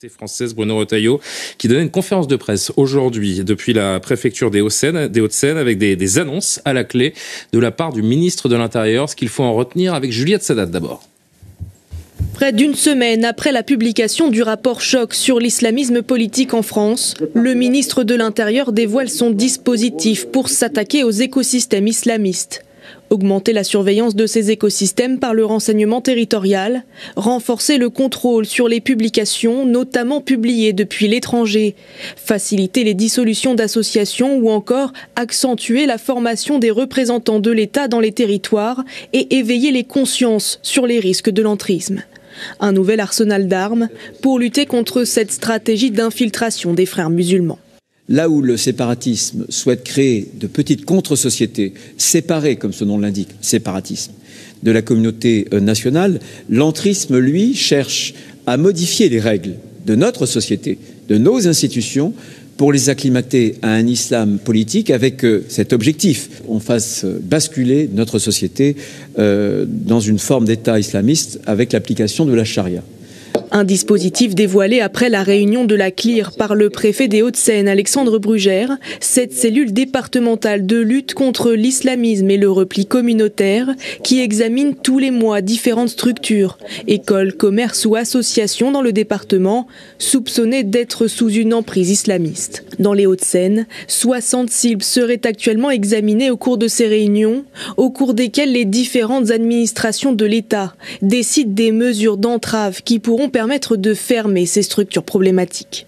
Française Bruno Retailleau qui donnait une conférence de presse aujourd'hui depuis la préfecture des Hauts-de-Seine avec des annonces à la clé de la part du ministre de l'Intérieur. Ce qu'il faut en retenir avec Juliette Sadat d'abord. Près d'une semaine après la publication du rapport choc sur l'islamisme politique en France, le ministre de l'Intérieur dévoile son dispositif pour s'attaquer aux écosystèmes islamistes. Augmenter la surveillance de ces écosystèmes par le renseignement territorial, renforcer le contrôle sur les publications, notamment publiées depuis l'étranger, faciliter les dissolutions d'associations ou encore accentuer la formation des représentants de l'État dans les territoires et éveiller les consciences sur les risques de l'entrisme. Un nouvel arsenal d'armes pour lutter contre cette stratégie d'infiltration des frères musulmans. Là où le séparatisme souhaite créer de petites contre-sociétés séparées, comme son nom l'indique, séparatisme, de la communauté nationale, l'entrisme, lui, cherche à modifier les règles de notre société, de nos institutions, pour les acclimater à un islam politique avec cet objectif. On fasse basculer notre société dans une forme d'État islamiste avec l'application de la charia. Un dispositif dévoilé après la réunion de la CLIR par le préfet des Hauts-de-Seine, Alexandre Brugère. Cette cellule départementale de lutte contre l'islamisme et le repli communautaire qui examine tous les mois différentes structures, écoles, commerces ou associations dans le département, soupçonnées d'être sous une emprise islamiste. Dans les Hauts-de-Seine, 60 cibles seraient actuellement examinées au cours de ces réunions, au cours desquelles les différentes administrations de l'État décident des mesures d'entrave qui pourront permettre de fermer ces structures problématiques.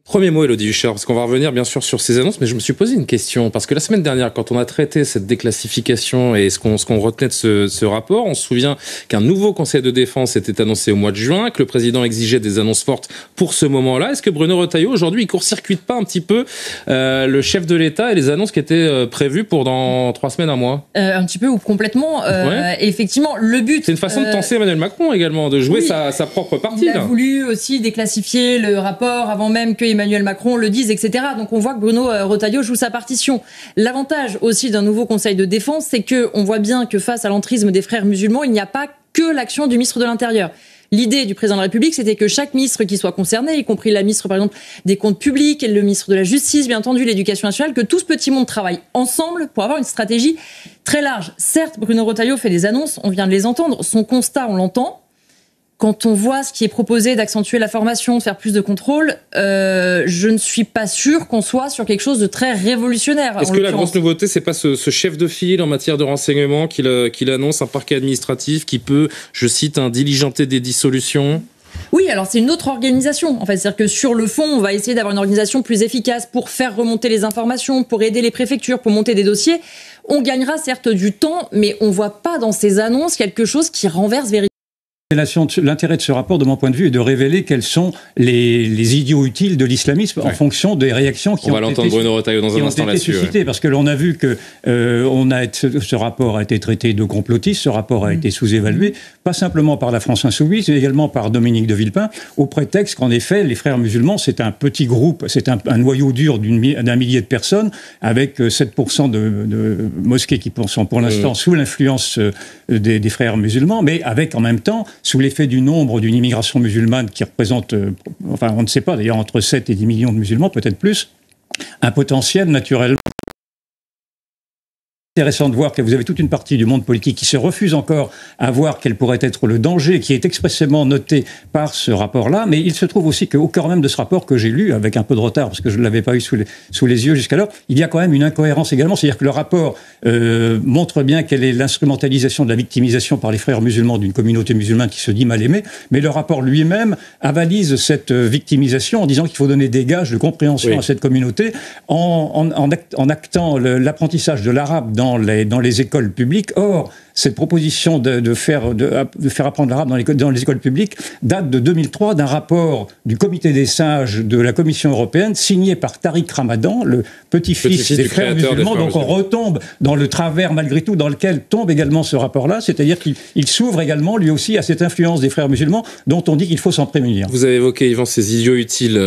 Premier mot, Élodie Huchard, parce qu'on va revenir bien sûr sur ces annonces, mais je me suis posé une question, parce que la semaine dernière, quand on a traité cette déclassification et ce qu'on retenait de ce rapport, on se souvient qu'un nouveau conseil de défense était annoncé au mois de juin, que le président exigeait des annonces fortes pour ce moment-là. Est-ce que Bruno Retailleau, aujourd'hui, il court-circuite pas un petit peu le chef de l'État et les annonces qui étaient prévues pour dans 3 semaines, un mois Un petit peu ou complètement. Ouais. Effectivement, le but... C'est une façon de tenser Emmanuel Macron également, de jouer sa propre partie. Il a voulu aussi déclassifier le rapport avant même que Emmanuel Macron le dise, etc. Donc on voit que Bruno Retailleau joue sa partition. L'avantage aussi d'un nouveau conseil de défense, c'est qu'on voit bien que face à l'entrisme des frères musulmans, il n'y a pas que l'action du ministre de l'Intérieur. L'idée du président de la République, c'était que chaque ministre qui soit concerné, y compris la ministre, par exemple, des Comptes publics, et le ministre de la Justice, bien entendu, l'Éducation nationale, que tout ce petit monde travaille ensemble pour avoir une stratégie très large. Certes, Bruno Retailleau fait des annonces, on vient de les entendre. Son constat, on l'entend. Quand on voit ce qui est proposé d'accentuer la formation, de faire plus de contrôle, je ne suis pas sûre qu'on soit sur quelque chose de très révolutionnaire. Est-ce que la grosse nouveauté, c'est pas ce chef de file en matière de renseignement qu'il annonce, un parquet administratif qui peut, je cite, diligenter des dissolutions ? Oui, alors c'est une autre organisation. En fait, c'est-à-dire que sur le fond, on va essayer d'avoir une organisation plus efficace pour faire remonter les informations, pour aider les préfectures, pour monter des dossiers. On gagnera certes du temps, mais on voit pas dans ces annonces quelque chose qui renverse véritablement. L'intérêt de ce rapport, de mon point de vue, est de révéler quels sont les idiots utiles de l'islamisme en fonction des réactions qui ont été suscitées. Parce que l'on a vu que ce rapport a été traité de complotiste, ce rapport a été sous-évalué, pas simplement par la France Insoumise, mais également par Dominique de Villepin, au prétexte qu'en effet, les frères musulmans, c'est un petit groupe, c'est un noyau dur d'un millier de personnes, avec 7% de mosquées qui sont pour l'instant sous l'influence des frères musulmans, mais avec en même temps, sous l'effet du nombre d'une immigration musulmane qui représente, on ne sait pas d'ailleurs, entre 7 et 10 millions de musulmans, peut-être plus, un potentiel naturellement intéressant de voir que vous avez toute une partie du monde politique qui se refuse encore à voir quel pourrait être le danger qui est expressément noté par ce rapport-là, mais il se trouve aussi qu'au cœur même de ce rapport que j'ai lu, avec un peu de retard parce que je ne l'avais pas eu sous les yeux jusqu'alors, il y a quand même une incohérence également, c'est-à-dire que le rapport montre bien quelle est l'instrumentalisation de la victimisation par les frères musulmans d'une communauté musulmane qui se dit mal aimée, mais le rapport lui-même avalise cette victimisation en disant qu'il faut donner des gages de compréhension à cette communauté en actant l'apprentissage de l'arabe dans les écoles publiques. Or, cette proposition de faire apprendre l'arabe dans les écoles publiques date de 2003 d'un rapport du comité des sages de la Commission européenne signé par Tariq Ramadan, le petit-fils des frères musulmans. Donc on retombe dans le travers malgré tout dans lequel tombe également ce rapport-là, c'est-à-dire qu'il s'ouvre également lui aussi à cette influence des frères musulmans dont on dit qu'il faut s'en prémunir. Vous avez évoqué, Yvan, ces idiots utiles,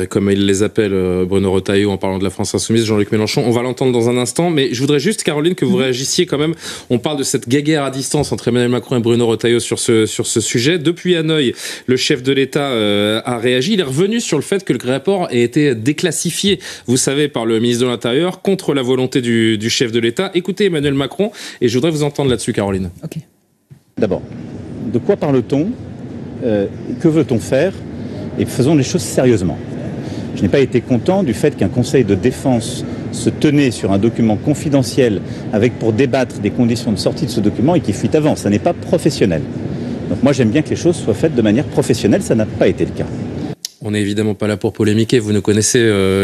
comme il les appelle Bruno Retailleau en parlant de la France Insoumise, Jean-Luc Mélenchon. On va l'entendre dans un instant, mais je voudrais juste Caroline, que vous réagissiez quand même. On parle de cette guéguerre à distance entre Emmanuel Macron et Bruno Retailleau sur ce sujet. Depuis Hanoï, le chef de l'État a réagi. Il est revenu sur le fait que le rapport ait été déclassifié, vous savez, par le ministre de l'Intérieur, contre la volonté du chef de l'État. Écoutez Emmanuel Macron, et je voudrais vous entendre là-dessus, Caroline. Okay. D'abord, de quoi parle-t-on ? Que veut-on faire ? Et faisons les choses sérieusement. Je n'ai pas été content du fait qu'un conseil de défense se tenait sur un document confidentiel avec pour débattre des conditions de sortie de ce document et qui fuit avant. Ça n'est pas professionnel. Donc moi j'aime bien que les choses soient faites de manière professionnelle, ça n'a pas été le cas. On n'est évidemment pas là pour polémiquer, vous nous connaissez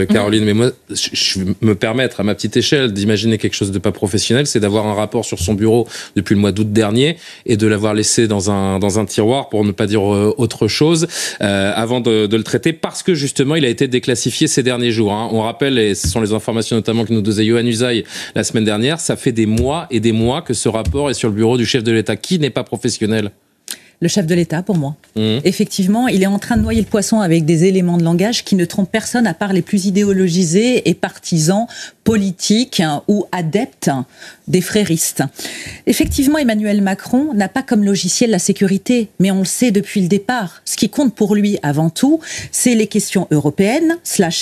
Caroline, mais moi je vais me permettre à ma petite échelle d'imaginer quelque chose de pas professionnel, c'est d'avoir un rapport sur son bureau depuis le mois d'août dernier et de l'avoir laissé dans un tiroir, pour ne pas dire autre chose, avant de le traiter, parce que justement il a été déclassifié ces derniers jours. On rappelle, et ce sont les informations notamment que nous donnait Yohann Usaï la semaine dernière, ça fait des mois et des mois que ce rapport est sur le bureau du chef de l'État. Qui n'est pas professionnel ? Le chef de l'État, pour moi. Effectivement, il est en train de noyer le poisson avec des éléments de langage qui ne trompent personne à part les plus idéologisés et partisans, politiques ou adeptes des fréristes. Effectivement, Emmanuel Macron n'a pas comme logiciel la sécurité, mais on le sait depuis le départ. Ce qui compte pour lui avant tout, c'est les questions européennes,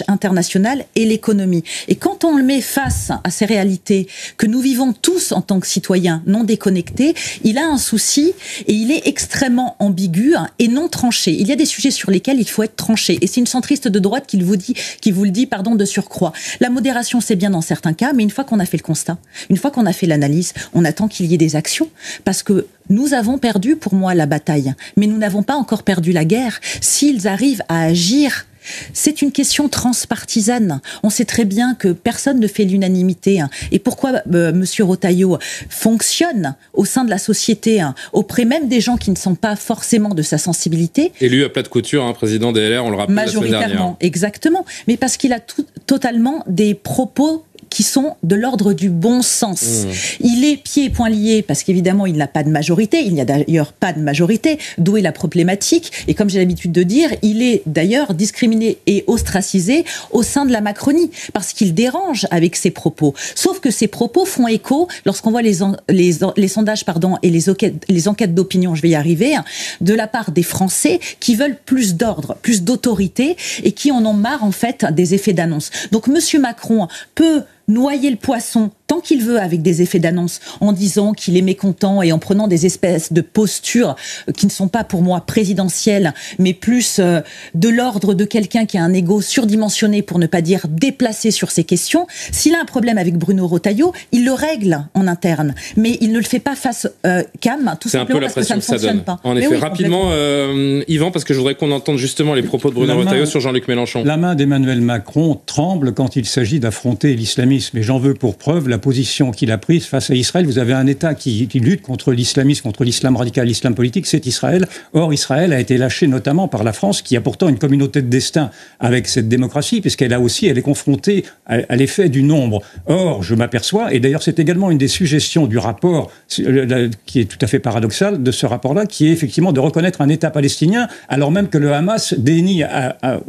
/internationales et l'économie. Et quand on le met face à ces réalités que nous vivons tous en tant que citoyens non déconnectés, il a un souci et il est extrêmement ambigu et non tranché. Il y a des sujets sur lesquels il faut être tranché. Et c'est une centriste de droite qui vous le dit, de surcroît. La modération, c'est bien dans certains cas, mais une fois qu'on a fait le constat, une fois qu'on a fait l'analyse, on attend qu'il y ait des actions. Parce que nous avons perdu, pour moi, la bataille. Mais nous n'avons pas encore perdu la guerre. S'ils arrivent à agir, c'est une question transpartisane. On sait très bien que personne ne fait l'unanimité. Et pourquoi Monsieur Retailleau fonctionne au sein de la société, auprès même des gens qui ne sont pas forcément de sa sensibilité. Élu à plat de couture, président des LR, on le rappelle la semaine dernière. Majoritairement, exactement. Mais parce qu'il a totalement des propos qui sont de l'ordre du bon sens. Il est pieds et poings liés parce qu'évidemment, il n'a pas de majorité. Il n'y a d'ailleurs pas de majorité, d'où est la problématique. Et comme j'ai l'habitude de dire, il est d'ailleurs discriminé et ostracisé au sein de la Macronie parce qu'il dérange avec ses propos. Sauf que ces propos font écho lorsqu'on voit les sondages et les enquêtes d'opinion, je vais y arriver, de la part des Français qui veulent plus d'ordre, plus d'autorité et qui en ont marre en fait des effets d'annonce. Donc Monsieur Macron peut noyer le poisson tant qu'il veut avec des effets d'annonce en disant qu'il est mécontent et en prenant des espèces de postures qui ne sont pas pour moi présidentielles mais plus de l'ordre de quelqu'un qui a un ego surdimensionné pour ne pas dire déplacé sur ces questions. S'il a un problème avec Bruno Retailleau, il le règle en interne mais il ne le fait pas face cam tout simplement parce que ça ne fonctionne pas. En effet, oui, rapidement Yvan, parce que je voudrais qu'on entende justement les propos de Bruno Retailleau sur Jean-Luc Mélenchon. La main d'Emmanuel Macron tremble quand il s'agit d'affronter l'islamisme et j'en veux pour preuve la position qu'il a prise face à Israël. Vous avez un État qui lutte contre l'islamisme, contre l'islam radical, l'islam politique, c'est Israël. Or, Israël a été lâché notamment par la France, qui a pourtant une communauté de destin avec cette démocratie, puisqu'elle est confrontée à l'effet du nombre. Or, je m'aperçois, et d'ailleurs c'est également une des suggestions du rapport, qui est tout à fait paradoxal, de ce rapport-là, qui est effectivement de reconnaître un État palestinien, alors même que le Hamas dénie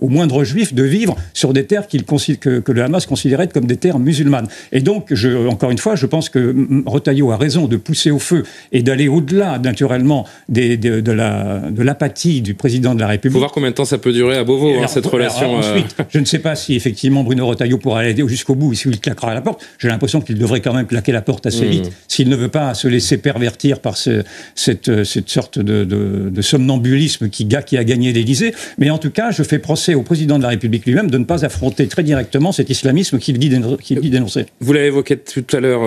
au moindre juif de vivre sur des terres que le Hamas considérait comme des terres musulmanes. Et donc, encore une fois, je pense que Retailleau a raison de pousser au feu et d'aller au-delà, naturellement, de l'apathie du président de la République. Il faut voir combien de temps ça peut durer à Beauvau, cette relation. Ensuite, je ne sais pas si effectivement Bruno Retailleau pourra aller jusqu'au bout ou s'il claquera la porte. J'ai l'impression qu'il devrait quand même claquer la porte assez vite s'il ne veut pas se laisser pervertir par cette sorte de somnambulisme qui a gagné l'Élysée. Mais en tout cas, je fais procès au président de la République lui-même de ne pas affronter très directement cet islamisme qu'il dit dénoncer. Vous l'avez évoqué tout à l'heure,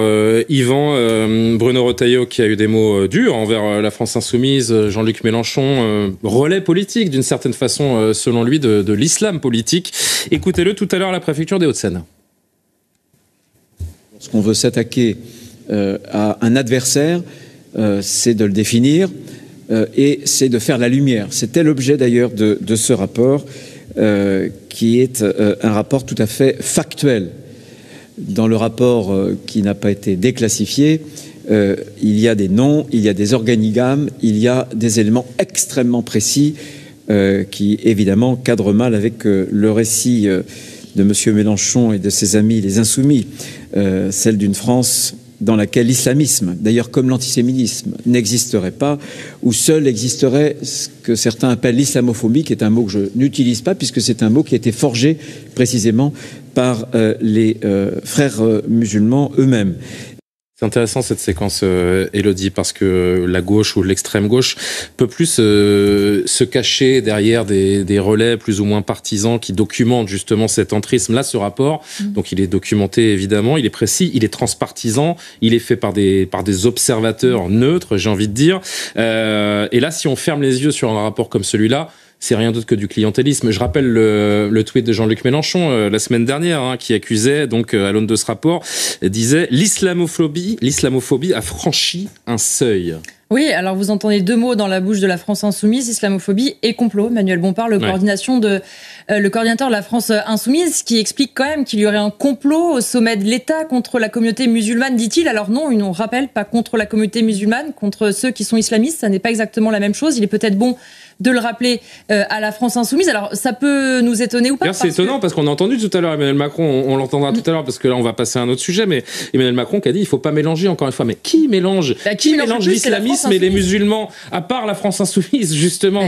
Yvan, Bruno Retailleau qui a eu des mots durs envers la France insoumise, Jean-Luc Mélenchon, relais politique d'une certaine façon, selon lui, de l'islam politique. Écoutez-le tout à l'heure à la préfecture des Hauts-de-Seine. Lorsqu'on veut s'attaquer à un adversaire, c'est de le définir et c'est de faire la lumière. C'était l'objet d'ailleurs de ce rapport qui est un rapport tout à fait factuel. Dans le rapport qui n'a pas été déclassifié, il y a des noms, il y a des organigrammes, il y a des éléments extrêmement précis qui, évidemment, cadrent mal avec le récit de M. Mélenchon et de ses amis les Insoumis, celle d'une France dans laquelle l'islamisme, d'ailleurs comme l'antisémitisme, n'existerait pas, où seul existerait ce que certains appellent l'islamophobie, qui est un mot que je n'utilise pas, puisque c'est un mot qui a été forgé précisément par les frères musulmans eux-mêmes. C'est intéressant cette séquence, Élodie, parce que la gauche ou l'extrême gauche peut plus se cacher derrière des relais plus ou moins partisans qui documentent justement cet entrisme. Là, ce rapport, donc il est documenté évidemment, il est précis, il est transpartisan, il est fait par des observateurs neutres, j'ai envie de dire. Et là, si on ferme les yeux sur un rapport comme celui-là, c'est rien d'autre que du clientélisme. Je rappelle le tweet de Jean-Luc Mélenchon la semaine dernière, qui accusait, donc à l'aune de ce rapport, disait « L'islamophobie a franchi un seuil ». Oui, alors vous entendez deux mots dans la bouche de la France Insoumise, islamophobie et complot. Manuel Bompard, le coordinateur de la France Insoumise, qui explique quand même qu'il y aurait un complot au sommet de l'État contre la communauté musulmane, dit-il. Alors non, on rappelle, pas contre la communauté musulmane, contre ceux qui sont islamistes, ça n'est pas exactement la même chose. Il est peut-être bon de le rappeler à la France Insoumise. Alors, ça peut nous étonner ou pas. C'est étonnant parce qu'on a entendu tout à l'heure Emmanuel Macron, on l'entendra tout à l'heure parce que là, on va passer à un autre sujet, mais Emmanuel Macron qui a dit il faut pas mélanger encore une fois. Mais qui mélange l'islamisme et les musulmans, à part la France Insoumise, justement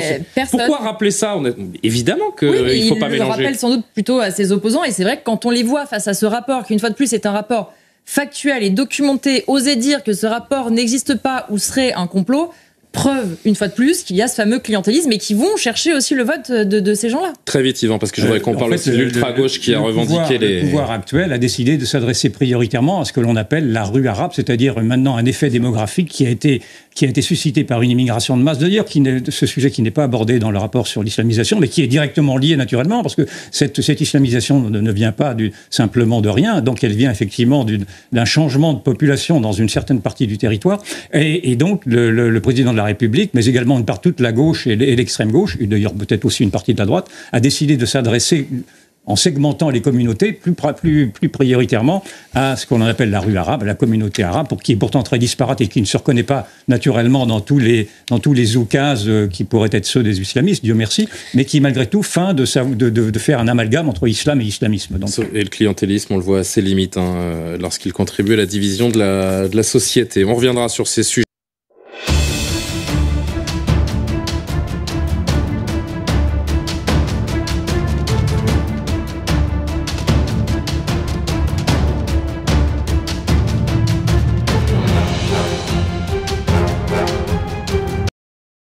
Pourquoi rappeler ça? Évidemment qu'il ne faut pas mélanger. Il le rappelle sans doute plutôt à ses opposants, et c'est vrai que quand on les voit face à ce rapport, qui une fois de plus est un rapport factuel et documenté, oser dire que ce rapport n'existe pas ou serait un complot, preuve, une fois de plus, qu'il y a ce fameux clientélisme et qui vont chercher aussi le vote de ces gens-là. Très vite, Yvan, parce que je voudrais qu'on parle aussi de l'ultra-gauche qui a revendiqué Le pouvoir actuel a décidé de s'adresser prioritairement à ce que l'on appelle la rue arabe, c'est-à-dire maintenant un effet démographique qui a été suscité par une immigration de masse. D'ailleurs, ce sujet qui n'est pas abordé dans le rapport sur l'islamisation, mais qui est directement lié naturellement, parce que cette islamisation ne vient pas simplement de rien, donc elle vient effectivement d'un changement de population dans une certaine partie du territoire. Et donc, le président de la République, mais également toute la gauche et l'extrême gauche, et d'ailleurs peut-être aussi une partie de la droite, a décidé de s'adresser en segmentant les communautés plus prioritairement à ce qu'on appelle la rue arabe, la communauté arabe, qui est pourtant très disparate et qui ne se reconnaît pas naturellement dans tous les oukases qui pourraient être ceux des islamistes, Dieu merci, mais qui malgré tout feint de faire un amalgame entre islam et islamisme. Donc. Et le clientélisme, on le voit à ses limites lorsqu'il contribue à la division de la société. On reviendra sur ces sujets.